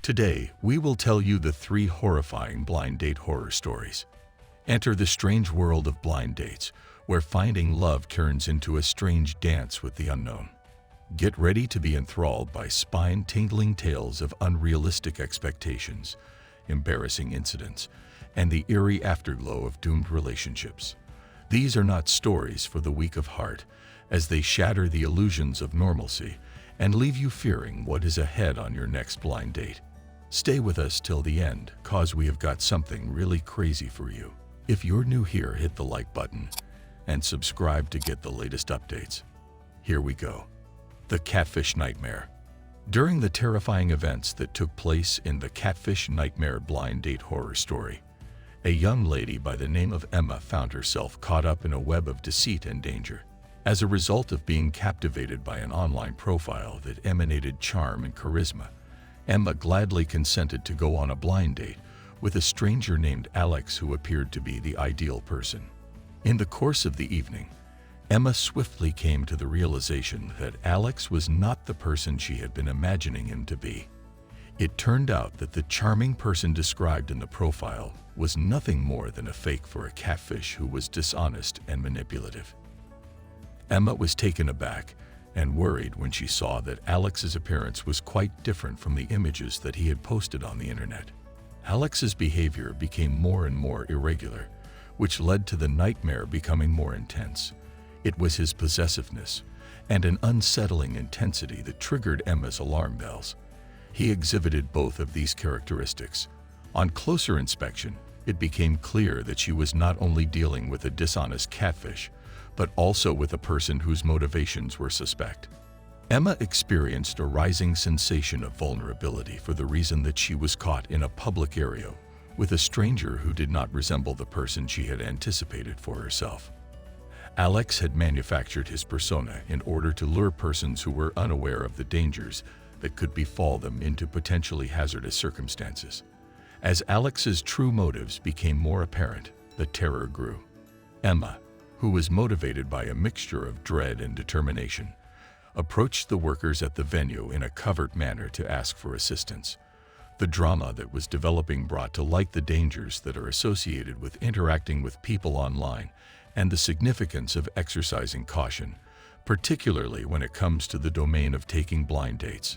Today, we will tell you the 3 horrifying blind date horror stories. Enter the strange world of blind dates, where finding love turns into a strange dance with the unknown. Get ready to be enthralled by spine-tingling tales of unrealistic expectations, embarrassing incidents, and the eerie afterglow of doomed relationships. These are not stories for the weak of heart, as they shatter the illusions of normalcy and leave you fearing what is ahead on your next blind date. Stay with us till the end, cause we have got something really crazy for you. If you're new here, hit the like button and subscribe to get the latest updates. Here we go. The Catfish Nightmare. During the terrifying events that took place in the Catfish Nightmare blind date horror story, a young lady by the name of Emma found herself caught up in a web of deceit and danger. As a result of being captivated by an online profile that emanated charm and charisma, Emma gladly consented to go on a blind date with a stranger named Alex who appeared to be the ideal person. In the course of the evening, Emma swiftly came to the realization that Alex was not the person she had been imagining him to be. It turned out that the charming person described in the profile was nothing more than a fake for a catfish who was dishonest and manipulative. Emma was taken aback and worried when she saw that Alex's appearance was quite different from the images that he had posted on the internet. Alex's behavior became more and more irregular, which led to the nightmare becoming more intense. It was his possessiveness and an unsettling intensity that triggered Emma's alarm bells. He exhibited both of these characteristics. On closer inspection, it became clear that she was not only dealing with a dishonest catfish, but also with a person whose motivations were suspect. Emma experienced a rising sensation of vulnerability for the reason that she was caught in a public area with a stranger who did not resemble the person she had anticipated for herself. Alex had manufactured his persona in order to lure persons who were unaware of the dangers that could befall them into potentially hazardous circumstances. As Alex's true motives became more apparent, the terror grew. Emma, who was motivated by a mixture of dread and determination, approached the workers at the venue in a covert manner to ask for assistance. The drama that was developing brought to light the dangers that are associated with interacting with people online and the significance of exercising caution, particularly when it comes to the domain of taking blind dates.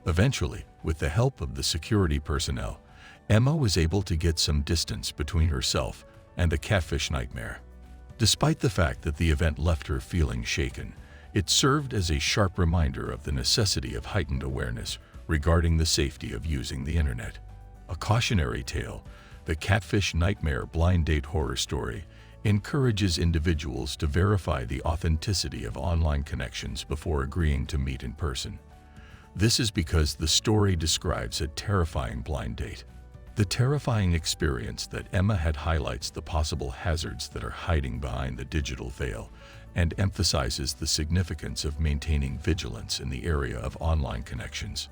Eventually, with the help of the security personnel, Emma was able to get some distance between herself and the catfish nightmare. Despite the fact that the event left her feeling shaken, it served as a sharp reminder of the necessity of heightened awareness regarding the safety of using the internet. A cautionary tale, the Catfish Nightmare blind date horror story encourages individuals to verify the authenticity of online connections before agreeing to meet in person. This is because the story describes a terrifying blind date. The terrifying experience that Emma had highlights the possible hazards that are hiding behind the digital veil and emphasizes the significance of maintaining vigilance in the area of online connections.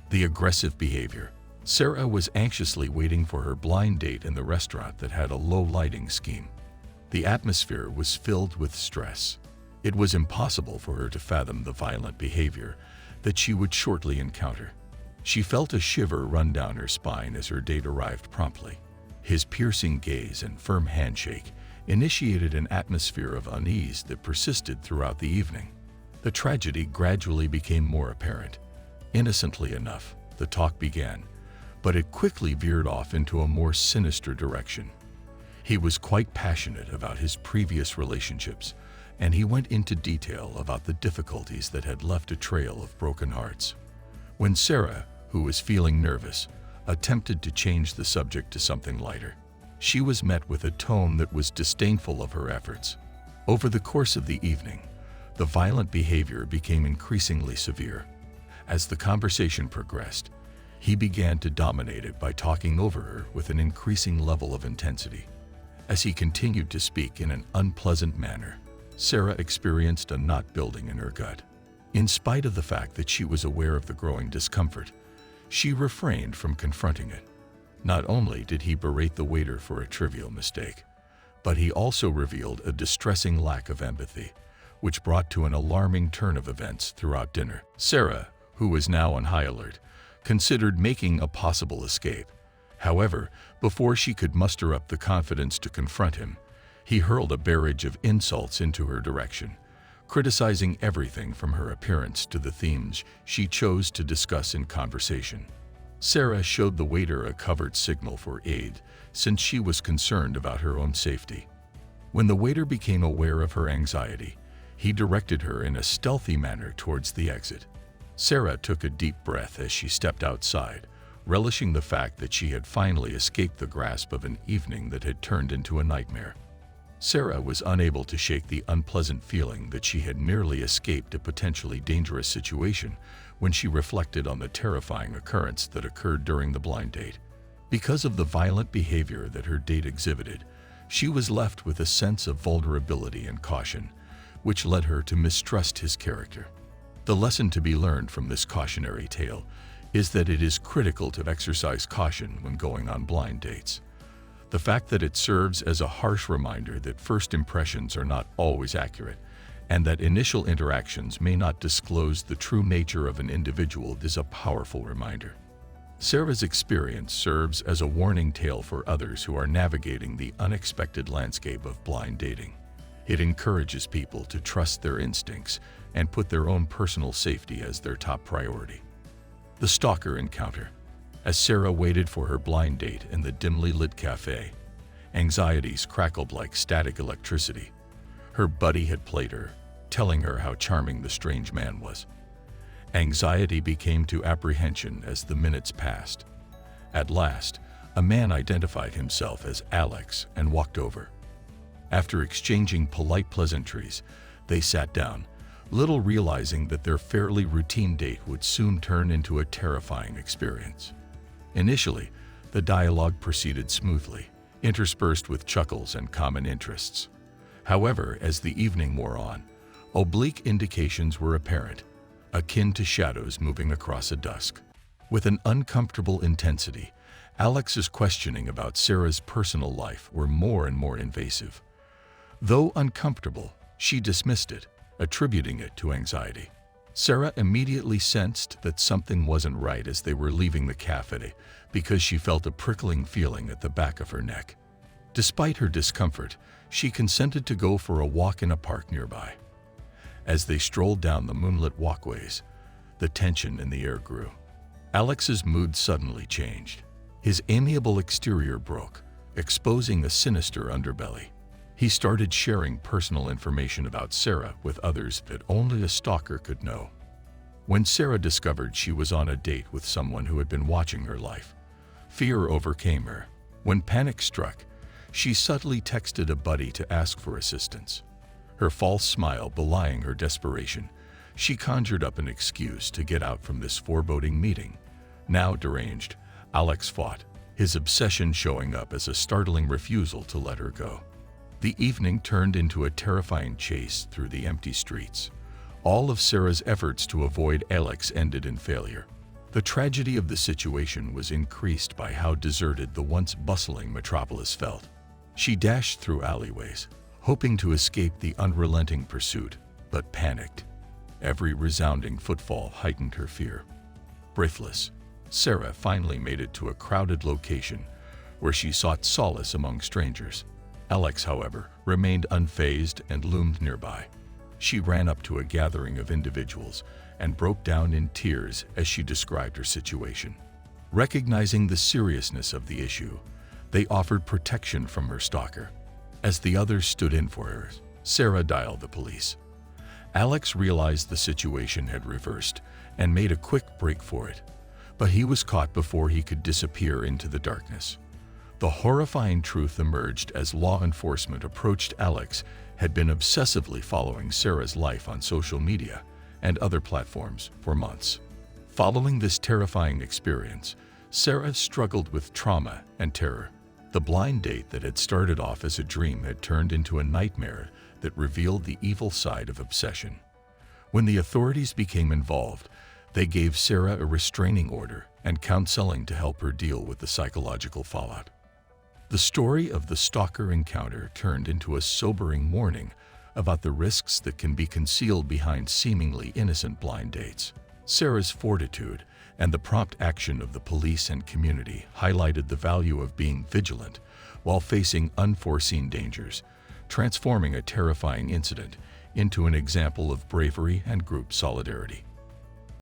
The aggressive behavior. Sarah was anxiously waiting for her blind date in the restaurant that had a low lighting scheme. The atmosphere was filled with stress. It was impossible for her to fathom the violent behavior that she would shortly encounter. She felt a shiver run down her spine as her date arrived promptly. His piercing gaze and firm handshake initiated an atmosphere of unease that persisted throughout the evening. The tragedy gradually became more apparent. Innocently enough, the talk began, but it quickly veered off into a more sinister direction. He was quite passionate about his previous relationships, and he went into detail about the difficulties that had left a trail of broken hearts. When Sarah, who was feeling nervous, attempted to change the subject to something lighter, she was met with a tone that was disdainful of her efforts. Over the course of the evening, the violent behavior became increasingly severe. As the conversation progressed, he began to dominate it by talking over her with an increasing level of intensity. As he continued to speak in an unpleasant manner, Sarah experienced a knot building in her gut. In spite of the fact that she was aware of the growing discomfort, she refrained from confronting it. Not only did he berate the waiter for a trivial mistake, but he also revealed a distressing lack of empathy, which brought to an alarming turn of events throughout dinner. Sarah, who was now on high alert, considered making a possible escape. However, before she could muster up the confidence to confront him, he hurled a barrage of insults into her direction, criticizing everything from her appearance to the themes she chose to discuss in conversation. Sarah showed the waiter a covert signal for aid, since she was concerned about her own safety. When the waiter became aware of her anxiety, he directed her in a stealthy manner towards the exit. Sarah took a deep breath as she stepped outside, relishing the fact that she had finally escaped the grasp of an evening that had turned into a nightmare. Sarah was unable to shake the unpleasant feeling that she had merely escaped a potentially dangerous situation when she reflected on the terrifying occurrence that occurred during the blind date. Because of the violent behavior that her date exhibited, she was left with a sense of vulnerability and caution, which led her to mistrust his character. The lesson to be learned from this cautionary tale is that it is critical to exercise caution when going on blind dates. The fact that it serves as a harsh reminder that first impressions are not always accurate, and that initial interactions may not disclose the true nature of an individual is a powerful reminder. Sarah's experience serves as a warning tale for others who are navigating the unexpected landscape of blind dating. It encourages people to trust their instincts and put their own personal safety as their top priority. The stalker encounter. As Sarah waited for her blind date in the dimly lit cafe, anxieties crackled like static electricity. Her buddy had played her, telling her how charming the strange man was. Anxiety became to apprehension as the minutes passed. At last, a man identified himself as Alex and walked over. After exchanging polite pleasantries, they sat down, little realizing that their fairly routine date would soon turn into a terrifying experience. Initially, the dialogue proceeded smoothly, interspersed with chuckles and common interests. However, as the evening wore on, oblique indications were apparent, akin to shadows moving across a dusk. With an uncomfortable intensity, Alex's questioning about Sarah's personal life were more and more invasive. Though uncomfortable, she dismissed it, attributing it to anxiety. Sarah immediately sensed that something wasn't right as they were leaving the cafe because she felt a prickling feeling at the back of her neck. Despite her discomfort, she consented to go for a walk in a park nearby. As they strolled down the moonlit walkways, the tension in the air grew. Alex's mood suddenly changed. His amiable exterior broke, exposing a sinister underbelly. He started sharing personal information about Sarah with others that only a stalker could know. When Sarah discovered she was on a date with someone who had been watching her life, fear overcame her. When panic struck, she subtly texted a buddy to ask for assistance. Her false smile belying her desperation, she conjured up an excuse to get out from this foreboding meeting. Now deranged, Alex fought, his obsession showing up as a startling refusal to let her go. The evening turned into a terrifying chase through the empty streets. All of Sarah's efforts to avoid Alex ended in failure. The tragedy of the situation was increased by how deserted the once bustling metropolis felt. She dashed through alleyways, hoping to escape the unrelenting pursuit, but panicked. Every resounding footfall heightened her fear. Breathless, Sarah finally made it to a crowded location where she sought solace among strangers. Alex, however, remained unfazed and loomed nearby. She ran up to a gathering of individuals and broke down in tears as she described her situation. Recognizing the seriousness of the issue, they offered protection from her stalker. As the others stood in for her, Sarah dialed the police. Alex realized the situation had reversed and made a quick break for it, but he was caught before he could disappear into the darkness. The horrifying truth emerged as law enforcement approached. Alex had been obsessively following Sarah's life on social media and other platforms for months. Following this terrifying experience, Sarah struggled with trauma and terror. The blind date that had started off as a dream had turned into a nightmare that revealed the evil side of obsession. When the authorities became involved, they gave Sarah a restraining order and counseling to help her deal with the psychological fallout. The story of the stalker encounter turned into a sobering warning about the risks that can be concealed behind seemingly innocent blind dates. Sarah's fortitude and the prompt action of the police and community highlighted the value of being vigilant while facing unforeseen dangers, transforming a terrifying incident into an example of bravery and group solidarity.